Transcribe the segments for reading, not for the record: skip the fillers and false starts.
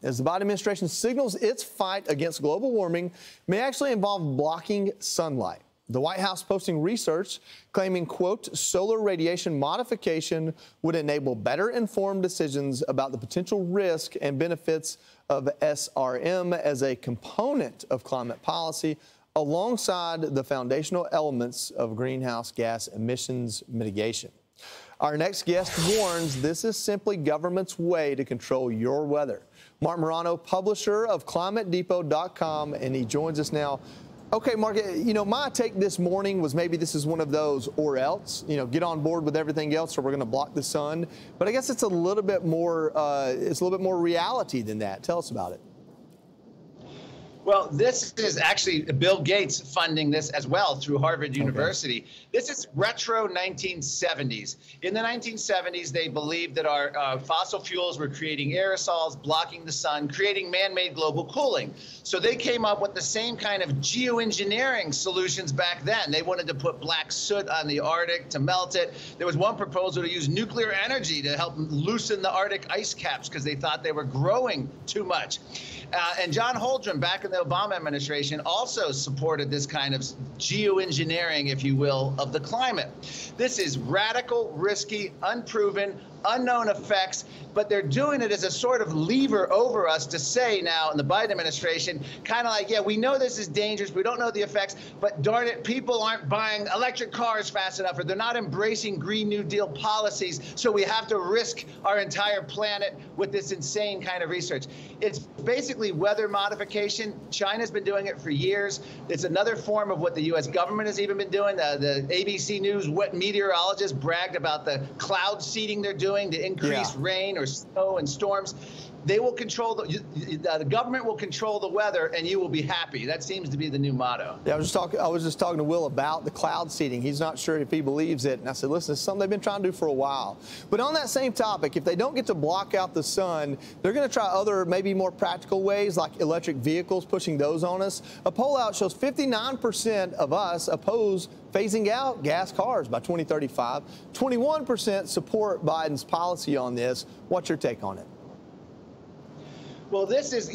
as the Biden administration signals its fight against global warming may actually involve blocking sunlight. The White House posting research claiming, quote, solar radiation modification would enable better informed decisions about the potential risk and benefits of SRM as a component of climate policy, alongside the foundational elements of greenhouse gas emissions mitigation. Our next guest warns this is simply government's way to control your weather. Marc Morano, publisher of ClimateDepot.com, and he joins us now. Okay, Marc, my take this morning was maybe this is one of those or else, get on board with everything else or we're going to block the sun. But I guess it's a little bit more, reality than that. Tell us about it. Well, this is actually Bill Gates funding this as well through Harvard University. This is retro 1970s. In the 1970s, they believed that our fossil fuels were creating aerosols, blocking the sun, creating man-made global cooling. So they came up with the same kind of geoengineering solutions back then. They wanted to put black soot on the Arctic to melt it. There was one proposal to use nuclear energy to help loosen the Arctic ice caps because they thought they were growing too much. And John Holdren, back in the Obama administration, also supported this kind of geoengineering, if you will, of the climate. This is radical, risky, unproven, unknown effects, but they're doing it as a sort of lever over us to say now in the Biden administration, kind of like, yeah, we know this is dangerous, we don't know the effects, but darn it, people aren't buying electric cars fast enough, or they're not embracing Green New Deal policies, so we have to risk our entire planet with this insane kind of research. It's basically weather modification. China's been doing it for years. It's another form of what the U.S. government has even been doing. The ABC News meteorologists bragged about the cloud seeding they're doing to increase rain or snow and storms. They will control the government will control the weather, and you will be happy. That seems to be the new motto. Yeah, I was just talking to Will about the cloud seeding. He's not sure if he believes it, and I said, listen, it's something they've been trying to do for a while. But on that same topic, if they don't get to block out the sun, they're going to try other, maybe more practical ways, like electric vehicles, pushing those on us. A poll out shows 59% of us oppose phasing out gas cars by 2035. 21% support Biden's policy on this. What's your take on it? Well, this is,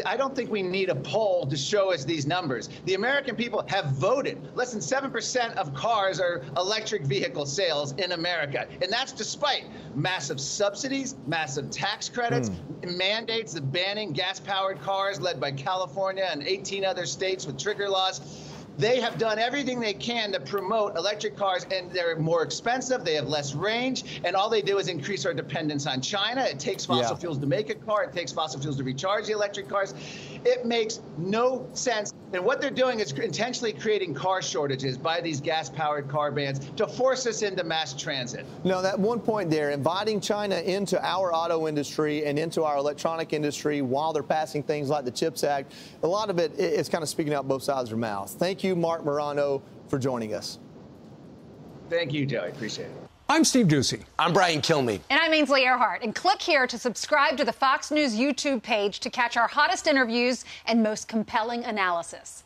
I don't think we need a poll to show us these numbers. The American people have voted. Less than 7% of cars are electric vehicle sales in America. And that's despite massive subsidies, massive tax credits, mandates of banning gas-powered cars led by California and 18 other states with trigger laws. They have done everything they can to promote electric cars, and they're more expensive, they have less range, and all they do is increase our dependence on China. It takes fossil fuels to make a car, it takes fossil fuels to recharge the electric cars. It makes no sense. And what they're doing is intentionally creating car shortages by these gas-powered car bans to force us into mass transit. No, that one point there, inviting China into our auto industry and into our electronic industry while they're passing things like the CHIPS Act, a lot of it is kind of speaking out both sides of their mouth. Thank you, Marc Morano, for joining us. Thank you, Joey. Appreciate it. I'm Steve Doocy. I'm Brian Kilmeade. And I'm Ainsley Earhart. And click here to subscribe to the Fox News YouTube page to catch our hottest interviews and most compelling analysis.